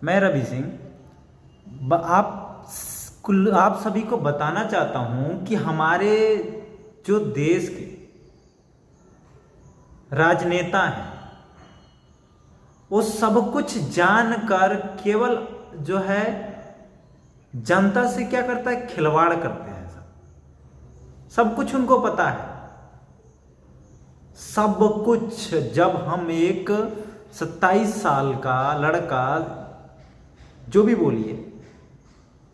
मैं रवि सिंह आप सभी को बताना चाहता हूं कि हमारे जो देश के राजनेता हैं वो सब कुछ जानकर केवल जो है जनता से क्या करता है, खिलवाड़ करते हैं। सब कुछ उनको पता है, सब कुछ। जब हम एक 27 साल का लड़का, जो भी बोलिए,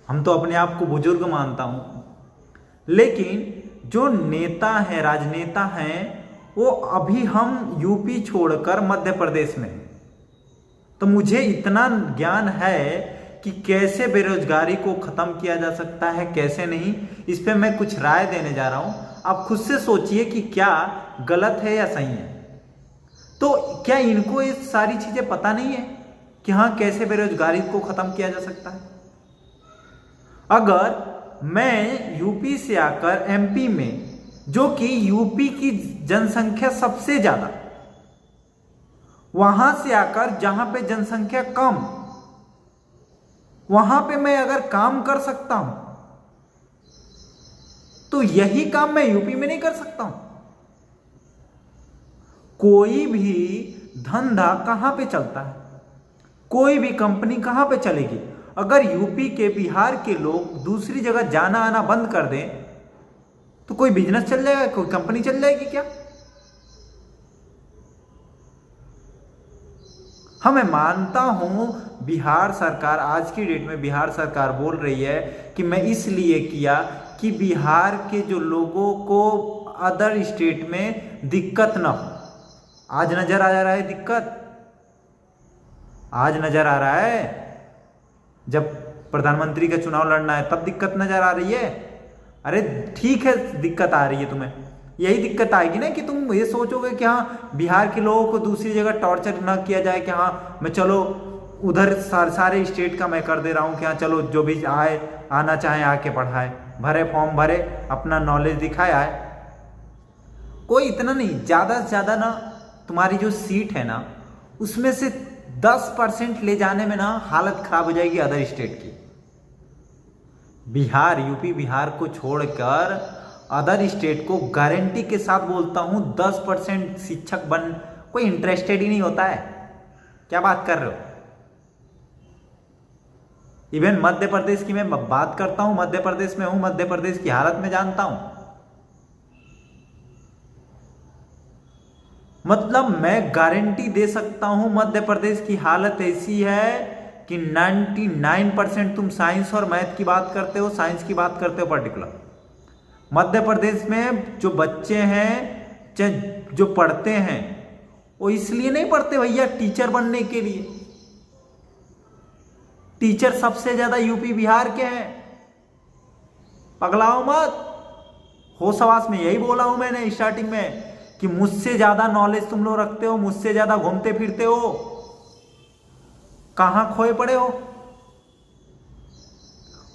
हम तो अपने आप को बुजुर्ग मानता हूं, लेकिन जो नेता हैं, राजनेता हैं, वो अभी हम यूपी छोड़कर मध्य प्रदेश में हैं। तो मुझे इतना ज्ञान है कि कैसे बेरोजगारी को खत्म किया जा सकता है, कैसे नहीं। इस पे मैं कुछ राय देने जा रहा हूं। आप खुद से सोचिए कि क्या गलत है या सही है। तो क्या इनको ये सारी चीजें पता नहीं है कि हाँ, कैसे बेरोजगारी को खत्म किया जा सकता है। अगर मैं यूपी से आकर एमपी में, जो कि यूपी की जनसंख्या सबसे ज्यादा, वहां से आकर जहां पे जनसंख्या कम, वहां पे मैं अगर काम कर सकता हूं, तो यही काम मैं यूपी में नहीं कर सकता हूं। कोई भी धंधा कहां पे चलता है, कोई भी कंपनी कहां पे चलेगी? अगर यूपी के, बिहार के लोग दूसरी जगह जाना आना बंद कर दें तो कोई बिजनेस चल जाएगा, कोई कंपनी चल जाएगी क्या? हाँ, मैं मानता हूं बिहार सरकार, आज की डेट में बिहार सरकार बोल रही है कि मैं इसलिए किया कि बिहार के जो लोगों को अदर स्टेट में दिक्कत ना हो। आज नजर आ रहा है दिक्कत, आज नजर आ रहा है। जब प्रधानमंत्री का चुनाव लड़ना है तब दिक्कत नजर आ रही है। अरे ठीक है, दिक्कत आ रही है तुम्हें, यही दिक्कत आएगी ना कि तुम ये सोचोगे कि हाँ, बिहार के लोगों को दूसरी जगह टॉर्चर ना किया जाए, कि हाँ मैं चलो उधर सारे स्टेट का मैं कर दे रहा हूँ कि हाँ चलो जो भी आए, आना चाहे आके पढ़ाए, भरे फॉर्म भरे, अपना नॉलेज दिखाए आए। कोई इतना नहीं, ज़्यादा से ज़्यादा ना तुम्हारी जो सीट है ना, उसमें से 10% ले जाने में ना हालत खराब हो जाएगी अदर स्टेट की। बिहार, यूपी बिहार को छोड़कर अदर स्टेट को गारंटी के साथ बोलता हूं 10% शिक्षक बन कोई इंटरेस्टेड ही नहीं होता है। क्या बात कर रहे हो? इवन मध्य प्रदेश की मैं बात करता हूं, मध्य प्रदेश में हूं, मध्य प्रदेश की हालत में जानता हूं। मतलब मैं गारंटी दे सकता हूं मध्य प्रदेश की हालत ऐसी है कि 99% तुम साइंस और मैथ की बात करते हो, साइंस की बात करते हो पर्टिकुलर। मध्य प्रदेश में जो बच्चे हैं, जो पढ़ते हैं, वो इसलिए नहीं पढ़ते भैया टीचर बनने के लिए। टीचर सबसे ज्यादा यूपी बिहार के हैं। पगलाओ मत। होशवास में यही बोला हूं मैंने स्टार्टिंग में कि मुझसे ज्यादा नॉलेज तुम लोग रखते हो, मुझसे ज्यादा घूमते फिरते हो। कहां खोए पड़े हो?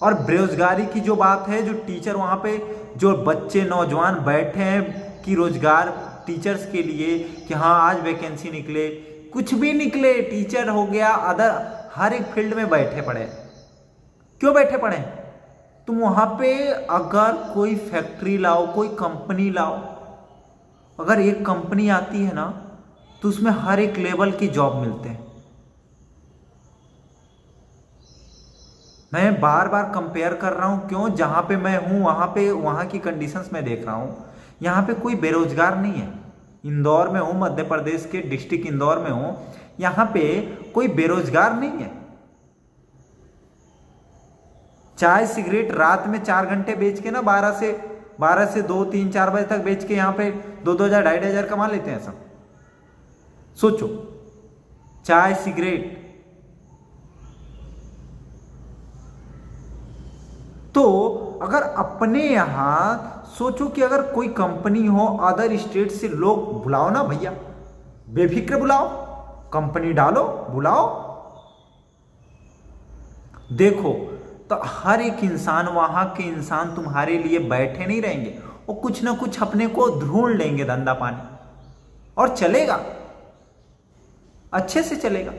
और बेरोजगारी की जो बात है, जो टीचर वहां पे जो बच्चे नौजवान बैठे हैं कि रोजगार टीचर्स के लिए, कि हाँ आज वैकेंसी निकले, कुछ भी निकले, टीचर हो गया, अदर हर एक फील्ड में बैठे पड़े। क्यों बैठे पड़े? तुम वहां पे अगर कोई फैक्ट्री लाओ, कोई कंपनी लाओ, अगर एक कंपनी आती है ना तो उसमें हर एक लेवल की जॉब मिलते हैं। मैं बार बार कंपेयर कर रहा हूं, क्यों? जहां पे मैं हूं वहां की कंडीशंस में देख रहा हूं। यहां पे कोई बेरोजगार नहीं है। इंदौर में हूं, मध्य प्रदेश के डिस्ट्रिक्ट इंदौर में हूं, यहां पे कोई बेरोजगार नहीं है। चाय सिगरेट रात में 4 घंटे बेच के ना 12 से 2, 3, 4 बजे तक बेच के यहां पे 2,000, 2,500 कमा लेते हैं सब। सोचो, चाय सिगरेट। तो अगर अपने यहां सोचो कि अगर कोई कंपनी हो, अदर स्टेट से लोग बुलाओ ना भैया, बेफिक्र बुलाओ, कंपनी डालो, बुलाओ। देखो तो हर एक इंसान, वहां के इंसान तुम्हारे लिए बैठे नहीं रहेंगे, वो कुछ ना कुछ अपने को ढूंढ लेंगे धंधा पानी, और चलेगा, अच्छे से चलेगा।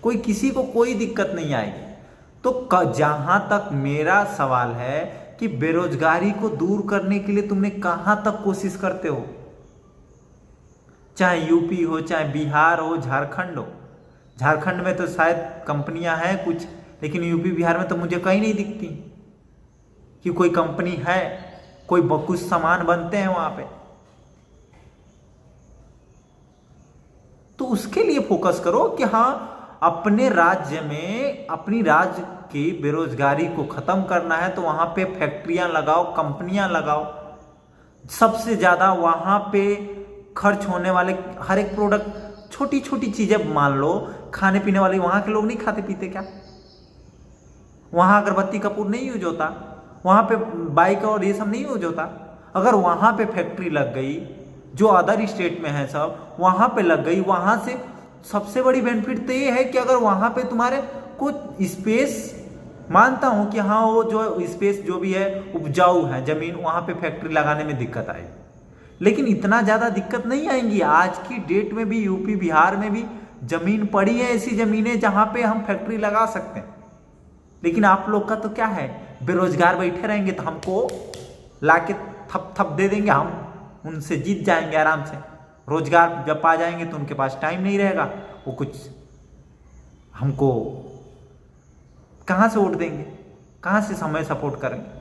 कोई किसी को कोई दिक्कत नहीं आएगी। तो जहां तक मेरा सवाल है कि बेरोजगारी को दूर करने के लिए तुमने कहां तक कोशिश करते हो, चाहे यूपी हो, चाहे बिहार हो, झारखंड हो। झारखंड में तो शायद कंपनियां हैं कुछ, लेकिन यूपी बिहार में तो मुझे कहीं नहीं दिखती कि कोई कंपनी है, कोई कुछ सामान बनते हैं वहां पे। तो उसके लिए फोकस करो कि हाँ, अपने राज्य में अपनी राज्य की बेरोजगारी को खत्म करना है तो वहां पे फैक्ट्रियां लगाओ, कंपनियां लगाओ। सबसे ज्यादा वहां पे खर्च होने वाले हर एक प्रोडक्ट, छोटी छोटी चीजें मान लो, खाने पीने वाले वहां के लोग नहीं खाते पीते क्या? वहां अगरबत्ती कपूर नहीं यूज होता, वहां पे बाइक और ये सब नहीं यूज होता। अगर वहां पे फैक्ट्री लग गई, जो अदर स्टेट में है सब वहां पे लग गई, वहां से सबसे बड़ी बेनिफिट तो ये है कि अगर वहां पे तुम्हारे कुछ स्पेस, मानता हूं कि हाँ वो जो स्पेस जो भी है उपजाऊ है जमीन, वहां पे फैक्ट्री लगाने में दिक्कत आएगी, लेकिन इतना ज्यादा दिक्कत नहीं आएंगी। आज की डेट में भी यूपी बिहार में भी जमीन पड़ी है, ऐसी जमीनें जहां पे हम फैक्ट्री लगा सकते हैं। लेकिन आप लोग का तो क्या है, बेरोजगार बैठे रहेंगे तो हमको लाके थप थप दे देंगे, हम उनसे जीत जाएंगे आराम से। रोजगार जब पा जाएंगे तो उनके पास टाइम नहीं रहेगा, वो कुछ हमको कहां से वोट देंगे, कहां से समय सपोर्ट करेंगे।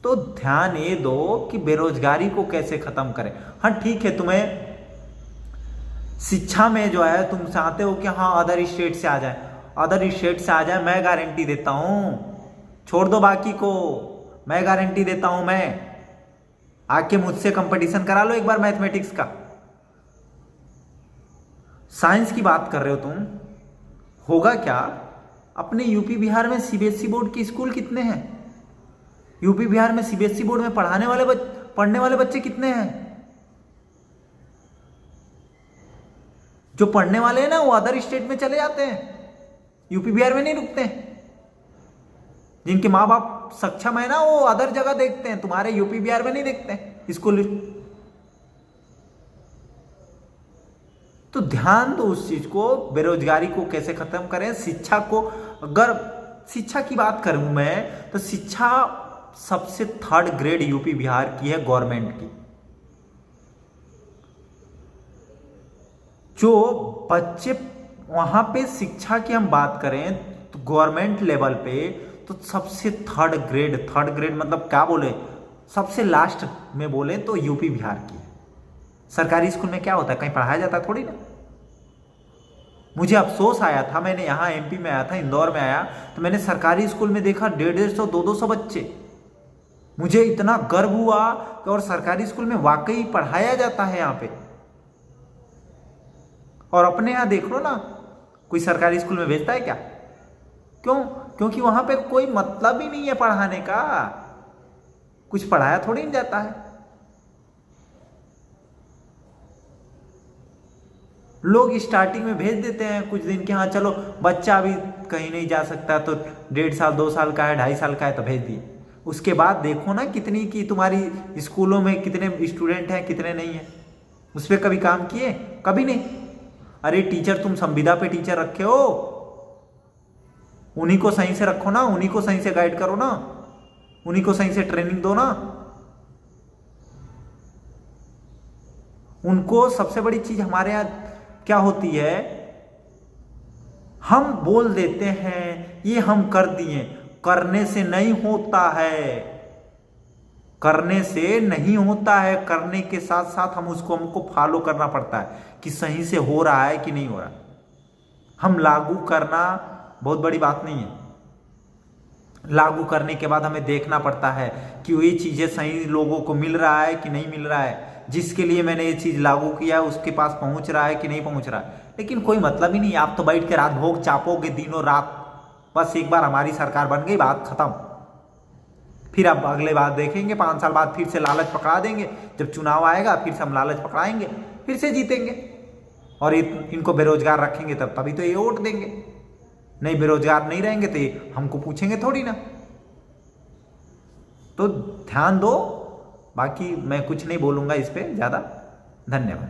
तो ध्यान ये दो कि बेरोजगारी को कैसे खत्म करें। हाँ ठीक है, तुम्हें शिक्षा में जो है तुम चाहते हो कि हाँ अदर स्टेट से आ जाए, अदर स्टेट से आ जाए, मैं गारंटी देता हूं, छोड़ दो बाकी को, मैं गारंटी देता हूं। मैं आके मुझसे कंपटीशन करा लो एक बार मैथमेटिक्स का। साइंस की बात कर रहे हो तुम, होगा क्या? अपने यूपी बिहार में सीबीएसई बोर्ड के स्कूल कितने हैं? यूपी बिहार में सीबीएसई बोर्ड में पढ़ने वाले बच्चे कितने हैं? जो पढ़ने वाले हैं ना वो अदर स्टेट में चले जाते हैं, यूपी बिहार में नहीं रुकते हैं। जिनके माँ बाप सक्षम है ना वो अदर जगह देखते हैं, तुम्हारे यूपी बिहार में नहीं देखते हैं स्कूल। तो ध्यान दो उस चीज को, बेरोजगारी को कैसे खत्म करें। शिक्षा को, अगर शिक्षा की बात करूं मैं तो शिक्षा सबसे थर्ड ग्रेड यूपी बिहार की है, गवर्नमेंट की। जो बच्चे वहां पे शिक्षा की हम बात करें तो गवर्नमेंट लेवल पे तो सबसे थर्ड ग्रेड मतलब क्या बोले, सबसे लास्ट में बोले तो यूपी बिहार की। सरकारी स्कूल में क्या होता है, कहीं पढ़ाया जाता थोड़ी ना। मुझे अफसोस आया था, मैंने यहाँ एमपी में आया था, इंदौर में आया तो मैंने सरकारी स्कूल में देखा 150-150, 200 बच्चे। मुझे इतना गर्व हुआ कि और सरकारी स्कूल में वाकई पढ़ाया जाता है यहाँ पे। और अपने यहाँ देख लो ना, कोई सरकारी स्कूल में भेजता है क्या? क्यों? क्योंकि वहां पे कोई मतलब ही नहीं है पढ़ाने का, कुछ पढ़ाया थोड़ी नहीं जाता है। लोग स्टार्टिंग में भेज देते हैं कुछ दिन के, हाँ चलो बच्चा अभी कहीं नहीं जा सकता तो 1.5 साल 2 साल का है, 2.5 साल का है तो भेज दिए। उसके बाद देखो ना कितनी की तुम्हारी स्कूलों में कितने स्टूडेंट हैं कितने नहीं है, उस पर कभी काम किए? कभी नहीं। अरे टीचर, तुम संविदा पे टीचर रखे हो, उन्हीं को सही से रखो ना, उन्हीं को सही से गाइड करो ना, उन्हीं को सही से ट्रेनिंग दो ना। उनको सबसे बड़ी चीज हमारे यहां क्या होती है, हम बोल देते हैं ये हम कर दिए, करने से नहीं होता है, करने से नहीं होता है। करने के साथ साथ हमको फॉलो करना पड़ता है कि सही से हो रहा है कि नहीं हो रहा। हम लागू करना बहुत बड़ी बात नहीं है, लागू करने के बाद हमें देखना पड़ता है कि ये चीजें सही लोगों को मिल रहा है कि नहीं मिल रहा है, जिसके लिए मैंने ये चीज लागू किया है उसके पास पहुंच रहा है कि नहीं पहुंच रहा है। लेकिन कोई मतलब ही नहीं, आप तो बैठ के रात भोग चापोगे दिनों रात, बस एक बार हमारी सरकार बन गई बात खत्म। फिर अब अगले बात देखेंगे, 5 साल बाद फिर से लालच पकड़ा देंगे, जब चुनाव आएगा फिर से हम लालच पकड़ाएंगे, फिर से जीतेंगे और इनको बेरोजगार रखेंगे तभी तो ये वोट देंगे। नहीं बेरोजगार नहीं रहेंगे तो ये हमको पूछेंगे थोड़ी ना। तो ध्यान दो, बाकी मैं कुछ नहीं बोलूंगा इस पे ज्यादा। धन्यवाद।